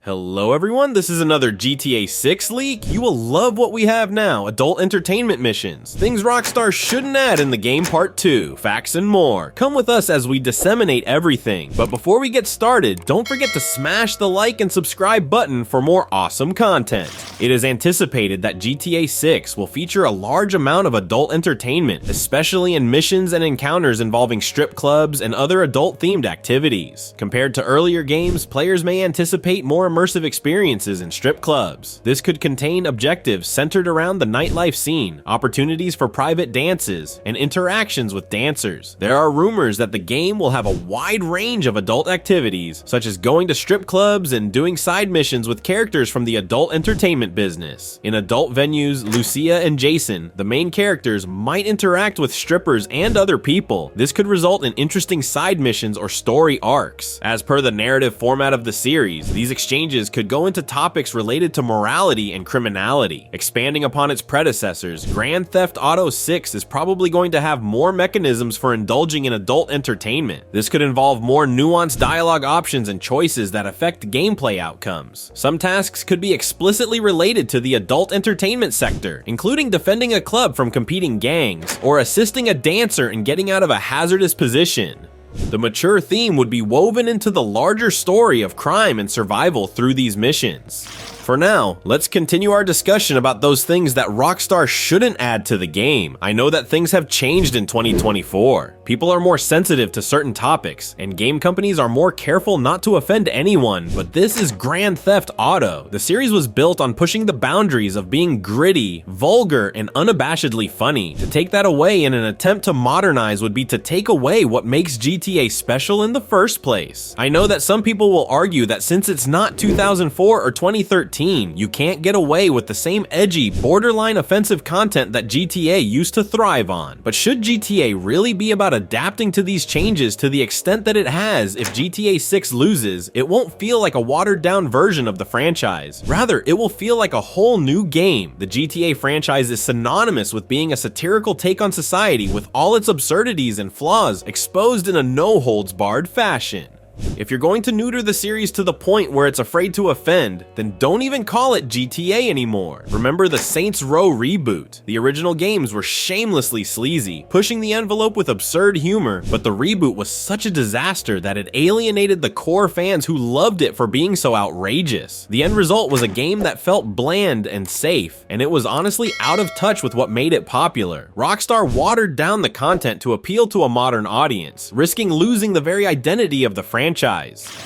Hello everyone, this is another GTA 6 leak. You will love what we have now, adult entertainment missions, things Rockstar shouldn't add in the game part 2, facts and more. Come with us as we disseminate everything. But before we get started, don't forget to smash the like and subscribe button for more awesome content. It is anticipated that GTA 6 will feature a large amount of adult entertainment, especially in missions and encounters involving strip clubs and other adult-themed activities. Compared to earlier games, players may anticipate more immersive experiences in strip clubs. This could contain objectives centered around the nightlife scene, opportunities for private dances, and interactions with dancers. There are rumors that the game will have a wide range of adult activities, such as going to strip clubs and doing side missions with characters from the adult entertainment business. In adult venues, Lucia and Jason, the main characters, might interact with strippers and other people. This could result in interesting side missions or story arcs. As per the narrative format of the series, these exchanges could go into topics related to morality and criminality. Expanding upon its predecessors, Grand Theft Auto 6 is probably going to have more mechanisms for indulging in adult entertainment. This could involve more nuanced dialogue options and choices that affect gameplay outcomes. Some tasks could be explicitly related to the adult entertainment sector, including defending a club from competing gangs, or assisting a dancer in getting out of a hazardous position. The mature theme would be woven into the larger story of crime and survival through these missions. For now, let's continue our discussion about those things that Rockstar shouldn't add to the game. I know that things have changed in 2024. People are more sensitive to certain topics, and game companies are more careful not to offend anyone, but this is Grand Theft Auto. The series was built on pushing the boundaries of being gritty, vulgar, and unabashedly funny. To take that away in an attempt to modernize would be to take away what makes GTA special in the first place. I know that some people will argue that since it's not 2004 or 2013, you can't get away with the same edgy, borderline offensive content that GTA used to thrive on. But should GTA really be about adapting to these changes to the extent that it has? If GTA 6 loses, it won't feel like a watered down version of the franchise. Rather, it will feel like a whole new game. The GTA franchise is synonymous with being a satirical take on society, with all its absurdities and flaws exposed in a no-holds-barred fashion. If you're going to neuter the series to the point where it's afraid to offend, then don't even call it GTA anymore. Remember the Saints Row reboot? The original games were shamelessly sleazy, pushing the envelope with absurd humor, but the reboot was such a disaster that it alienated the core fans who loved it for being so outrageous. The end result was a game that felt bland and safe, and it was honestly out of touch with what made it popular. Rockstar watered down the content to appeal to a modern audience, risking losing the very identity of the franchise.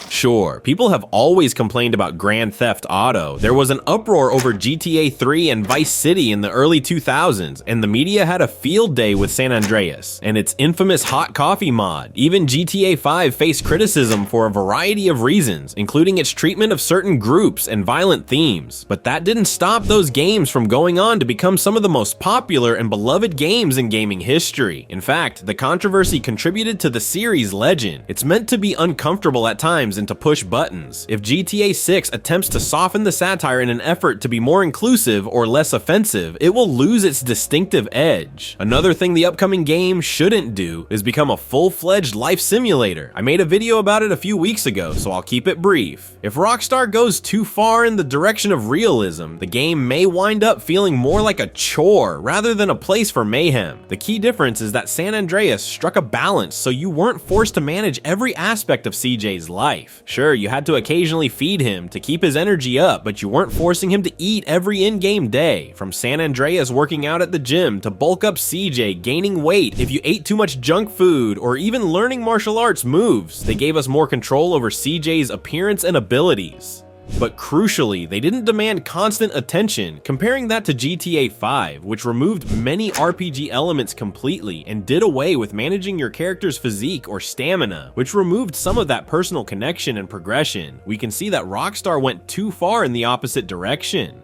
Sure, people have always complained about Grand Theft Auto. There was an uproar over GTA 3 and Vice City in the early 2000s, and the media had a field day with San Andreas and its infamous hot coffee mod. Even GTA 5 faced criticism for a variety of reasons, including its treatment of certain groups and violent themes. But that didn't stop those games from going on to become some of the most popular and beloved games in gaming history. In fact, the controversy contributed to the series' legend. It's meant to be uncomfortable at times and to push buttons. If GTA 6 attempts to soften the satire in an effort to be more inclusive or less offensive, it will lose its distinctive edge. Another thing the upcoming game shouldn't do is become a full-fledged life simulator. I made a video about it a few weeks ago, so I'll keep it brief. If Rockstar goes too far in the direction of realism, the game may wind up feeling more like a chore rather than a place for mayhem. The key difference is that San Andreas struck a balance so you weren't forced to manage every aspect of CJ's life. Sure, you had to occasionally feed him to keep his energy up, but you weren't forcing him to eat every in-game day. From San Andreas working out at the gym to bulk up CJ gaining weight if you ate too much junk food, or even learning martial arts moves, they gave us more control over CJ's appearance and abilities. But crucially, they didn't demand constant attention, comparing that to GTA 5, which removed many RPG elements completely and did away with managing your character's physique or stamina, which removed some of that personal connection and progression. We can see that Rockstar went too far in the opposite direction.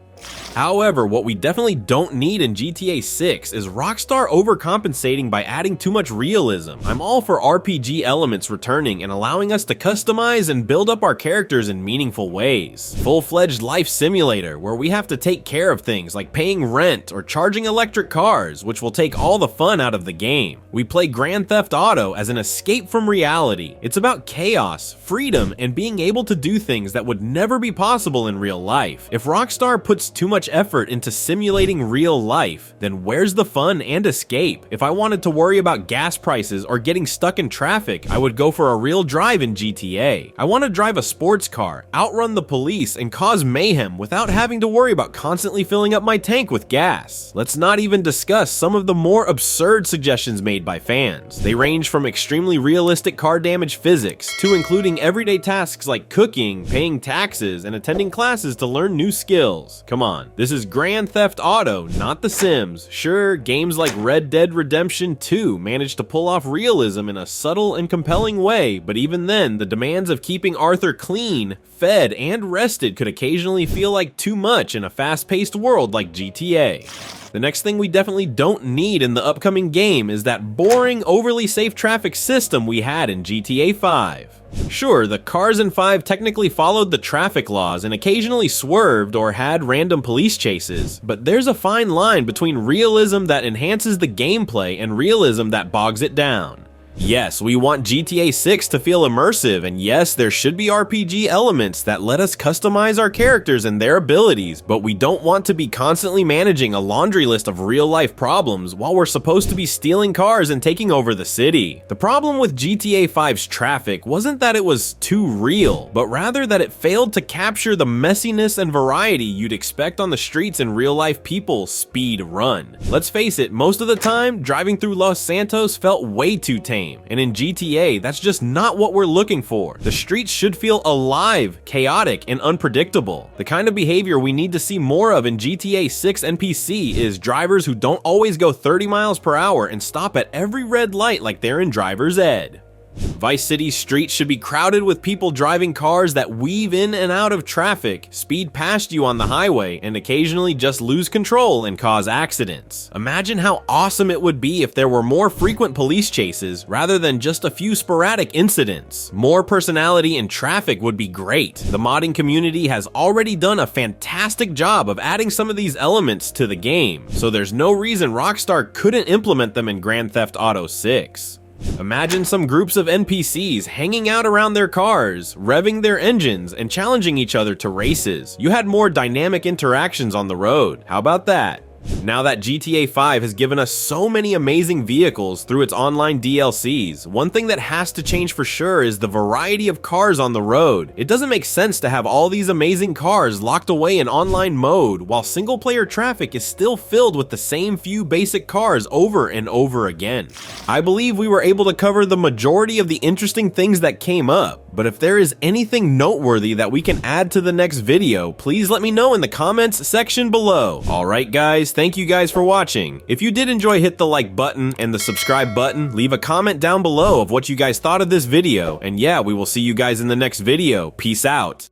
However, what we definitely don't need in GTA 6 is Rockstar overcompensating by adding too much realism. I'm all for RPG elements returning and allowing us to customize and build up our characters in meaningful ways. Full-fledged life simulator where we have to take care of things like paying rent or charging electric cars, which will take all the fun out of the game. We play Grand Theft Auto as an escape from reality. It's about chaos, freedom, and being able to do things that would never be possible in real life. If Rockstar puts too much effort into simulating real life, then where's the fun and escape? If I wanted to worry about gas prices or getting stuck in traffic, I would go for a real drive in GTA. I want to drive a sports car, outrun the police, and cause mayhem without having to worry about constantly filling up my tank with gas. Let's not even discuss some of the more absurd suggestions made by fans. They range from extremely realistic car damage physics to including everyday tasks like cooking, paying taxes, and attending classes to learn new skills. Come on. This is Grand Theft Auto, not The Sims. Sure, games like Red Dead Redemption 2 managed to pull off realism in a subtle and compelling way, but even then, the demands of keeping Arthur clean, fed, and rested could occasionally feel like too much in a fast-paced world like GTA. The next thing we definitely don't need in the upcoming game is that boring, overly safe traffic system we had in GTA 5. Sure, the cars in 5 technically followed the traffic laws and occasionally swerved or had random police chases, but there's a fine line between realism that enhances the gameplay and realism that bogs it down. Yes, we want GTA 6 to feel immersive, and yes, there should be RPG elements that let us customize our characters and their abilities, but we don't want to be constantly managing a laundry list of real-life problems while we're supposed to be stealing cars and taking over the city. The problem with GTA 5's traffic wasn't that it was too real, but rather that it failed to capture the messiness and variety you'd expect on the streets in real-life people speed run. Let's face it, most of the time, driving through Los Santos felt way too tame. And in GTA, that's just not what we're looking for. The streets should feel alive, chaotic, and unpredictable. The kind of behavior we need to see more of in GTA 6 NPC is drivers who don't always go 30 miles per hour and stop at every red light like they're in driver's ed. Vice City's streets should be crowded with people driving cars that weave in and out of traffic, speed past you on the highway, and occasionally just lose control and cause accidents. Imagine how awesome it would be if there were more frequent police chases rather than just a few sporadic incidents. More personality in traffic would be great. The modding community has already done a fantastic job of adding some of these elements to the game, so there's no reason Rockstar couldn't implement them in Grand Theft Auto 6. Imagine some groups of NPCs hanging out around their cars, revving their engines, and challenging each other to races. You had more dynamic interactions on the road. How about that? Now that GTA 5 has given us so many amazing vehicles through its online DLCs, one thing that has to change for sure is the variety of cars on the road. It doesn't make sense to have all these amazing cars locked away in online mode while single-player traffic is still filled with the same few basic cars over and over again. I believe we were able to cover the majority of the interesting things that came up, but if there is anything noteworthy that we can add to the next video, please let me know in the comments section below. Alright guys, thank you guys for watching. If you did enjoy, hit the like button and the subscribe button, leave a comment down below of what you guys thought of this video, and yeah, we will see you guys in the next video. Peace out.